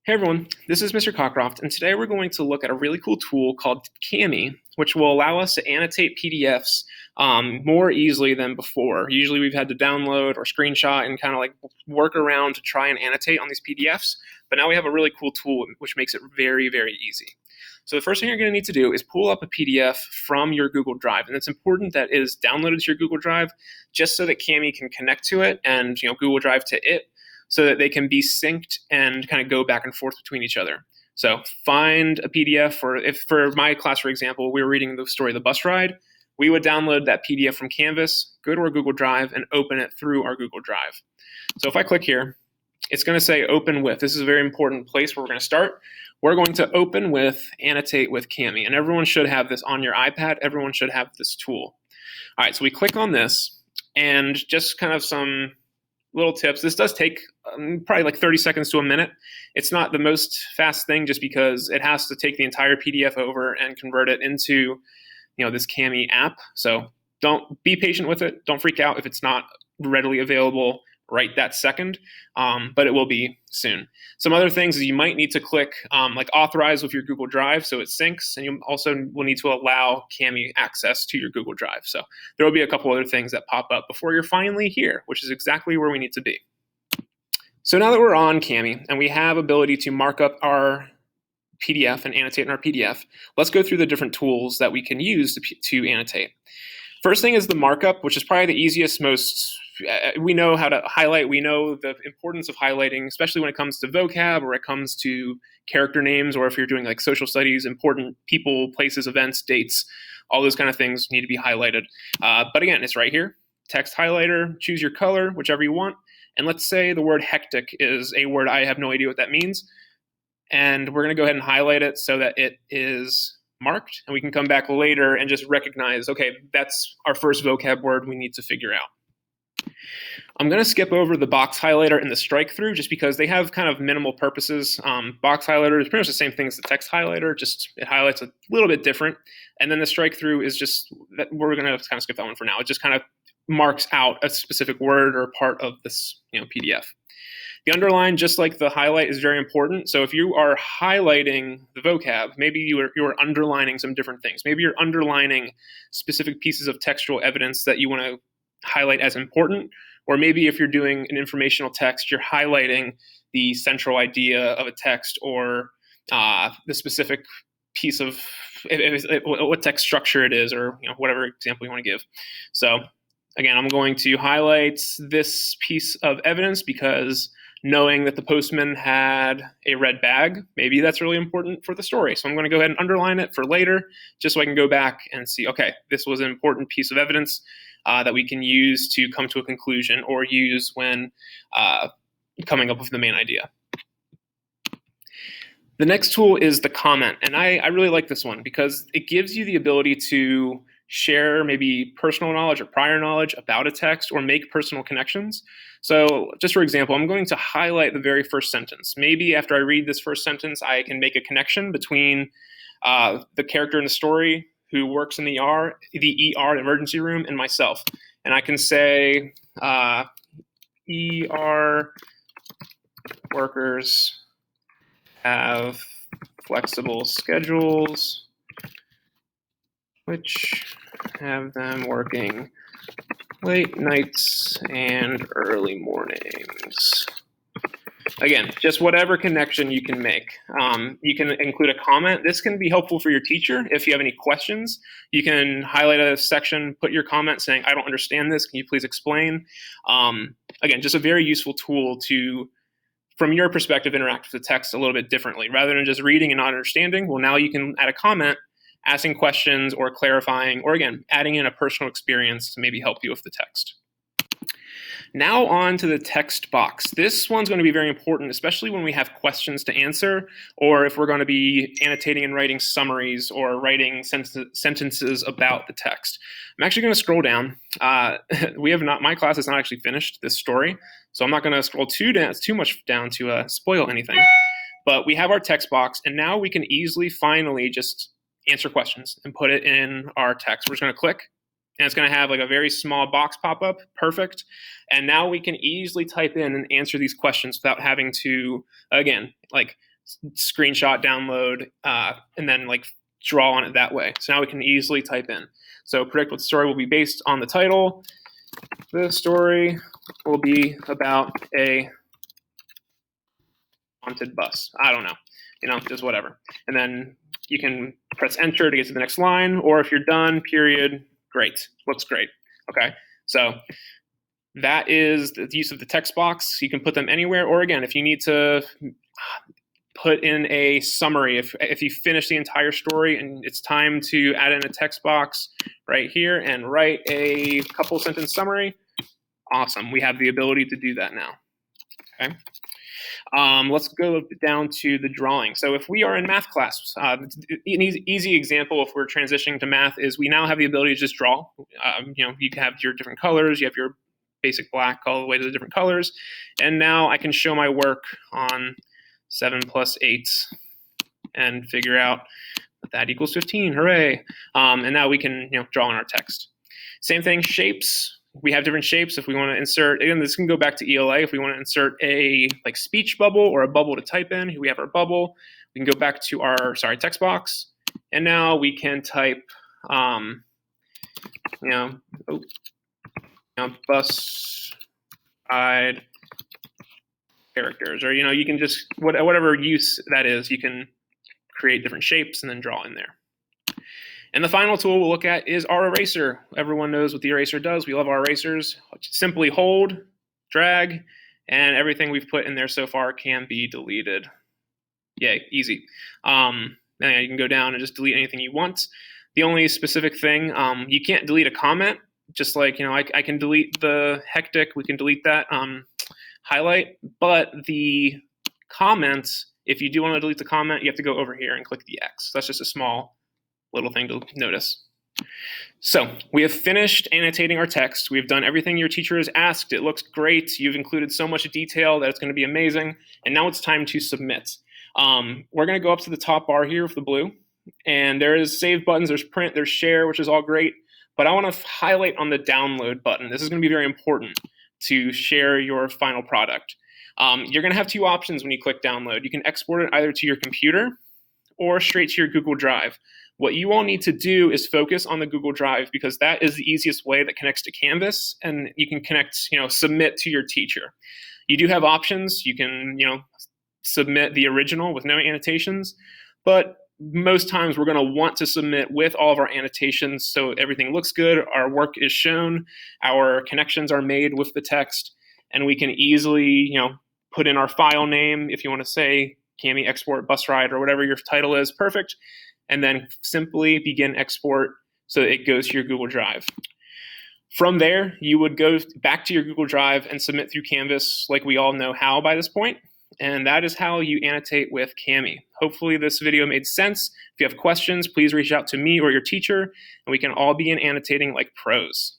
Hey everyone, this is Mr. Cockcroft, and today we're going to look at a really cool tool called Cami, which will allow us to annotate PDFs more easily than before. Usually we've had to download or screenshot and kind of like work around to try and annotate on these PDFs, but now we have a really cool tool which makes it very, very easy. So the first thing you're going to need to do is pull up a PDF from your Google Drive, and it's important that it is downloaded to your Google Drive just so that Cami can connect to it and Google Drive to it, so that they can be synced and kind of go back and forth between each other. So find a PDF, or if for my class, for example, we were reading the story The Bus Ride, we would download that PDF from Canvas, go to our Google Drive, and open it through our Google Drive. So if I click here, it's going to say open with. This is a very important place where we're going to start. We're going to open with Annotate with Cami, and everyone should have this on your iPad. Everyone should have this tool. All right, so we click on this, and just kind of some little tips. This does take probably like 30 seconds to a minute. It's not the most fast thing just because it has to take the entire PDF over and convert it into this Cami app. So don't be patient with it. Don't freak out if it's not readily available right that second, but it will be soon. Some other things is you might need to click like authorize with your Google Drive so it syncs, and you also will need to allow Cami access to your Google Drive. So there will be a couple other things that pop up before you're finally here, which is exactly where we need to be. So now that we're on Cami and we have ability to mark up our PDF and annotate in our PDF, let's go through the different tools that we can use to annotate. First thing is the markup, which is probably the easiest, we know how to highlight. We know the importance of highlighting, especially when it comes to vocab or it comes to character names, or if you're doing like social studies, important people, places, events, dates, all those kind of things need to be highlighted. But again, it's right here. Text highlighter, choose your color, whichever you want. And let's say the word hectic is a word I have no idea what that means. And we're going to go ahead and highlight it so that it is marked, and we can come back later and just recognize, okay, that's our first vocab word we need to figure out. I'm going to skip over the box highlighter and the strike through just because they have kind of minimal purposes. Box highlighter is pretty much the same thing as the text highlighter, just it highlights a little bit different. And then the strike through is just that we're going to kind of skip that one for now. It just kind of marks out a specific word or part of this PDF. The underline, just like the highlight, is very important. So if you are highlighting the vocab, maybe you are underlining some different things. Maybe you're underlining specific pieces of textual evidence that you want to highlight as important. Or maybe if you're doing an informational text, you're highlighting the central idea of a text, or the specific piece of what text structure it is, or whatever example you want to give. So again, I'm going to highlight this piece of evidence because knowing that the postman had a red bag, maybe that's really important for the story. So I'm going to go ahead and underline it for later, just so I can go back and see, okay, this was an important piece of evidence that we can use to come to a conclusion, or use when coming up with the main idea. The next tool is the comment, and I really like this one because it gives you the ability to share maybe personal knowledge or prior knowledge about a text, or make personal connections. So just for example, I'm going to highlight the very first sentence. Maybe after I read this first sentence, I can make a connection between the character in the story who works in the ER, the emergency room, and myself. And I can say ER workers have flexible schedules, which have them working late nights and early mornings. Again, just whatever connection you can make. You can include a comment. This can be helpful for your teacher. If you have any questions, you can highlight a section, put your comment saying, I don't understand this, can you please explain? Again, just a very useful tool to, from your perspective, interact with the text a little bit differently. Rather than just reading and not understanding, well, now you can add a comment, asking questions or clarifying, or again, adding in a personal experience to maybe help you with the text. Now on to the text box. This one's going to be very important, especially when we have questions to answer, or if we're going to be annotating and writing summaries or writing sentences about the text. I'm actually going to scroll down. My class has not actually finished this story, so I'm not going to scroll too much down to spoil anything. But we have our text box, and now we can easily, finally, just answer questions and put it in our text. We're just going to click, and it's going to have like a very small box pop up. Perfect. And now we can easily type in and answer these questions without having to, again, like screenshot, download, and then like draw on it that way. So now we can easily type in. So predict what the story will be based on the title. The story will be about a haunted bus. I don't know, just whatever. And then you can press enter to get to the next line, or if you're done, period, great, looks great. Okay, so that is the use of the text box. You can put them anywhere, or again, if you need to put in a summary, if you finish the entire story and it's time to add in a text box right here and write a couple sentence summary, awesome, we have the ability to do that now. Okay. Let's go down to the drawing. So if we are in math class, an easy example if we're transitioning to math is we now have the ability to just draw. You can have your different colors, you have your basic black all the way to the different colors, and now I can show my work on 7 plus 8 and figure out that equals 15, hooray. And now we can draw in our text. Same thing, shapes. We have different shapes if we want to insert, again, this can go back to ELA. If we want to insert a speech bubble or a bubble to type in, we have our bubble. We can go back to our, text box. And now we can type, bus ride characters, or, you can just, whatever use that is, you can create different shapes and then draw in there. And the final tool we'll look at is our eraser. Everyone knows what the eraser does. We love our erasers. Simply hold, drag, and everything we've put in there so far can be deleted. Yay, easy. And you can go down and just delete anything you want. The only specific thing, you can't delete a comment. Just like, I can delete the hectic, we can delete that highlight, but the comments, if you do want to delete the comment, you have to go over here and click the X. So that's just a small little thing to notice. So we have finished annotating our text. We've done everything your teacher has asked. It looks great. You've included so much detail that it's going to be amazing. And now it's time to submit. We're going to go up to the top bar here with the blue. And there is save buttons, there's print, there's share, which is all great. But I want to highlight on the download button. This is going to be very important to share your final product. You're going to have two options when you click download. You can export it either to your computer or straight to your Google Drive. What you all need to do is focus on the Google Drive, because that is the easiest way that connects to Canvas, and you can submit to your teacher. You do have options. You can, submit the original with no annotations, but most times we're going to want to submit with all of our annotations so everything looks good, our work is shown, our connections are made with the text, and we can easily, put in our file name if you want to say Cami export bus ride or whatever your title is, perfect. And then simply begin export so it goes to your Google Drive. From there, you would go back to your Google Drive and submit through Canvas like we all know how by this point. And that is how you annotate with Cami. Hopefully this video made sense. If you have questions, please reach out to me or your teacher, and we can all begin annotating like pros.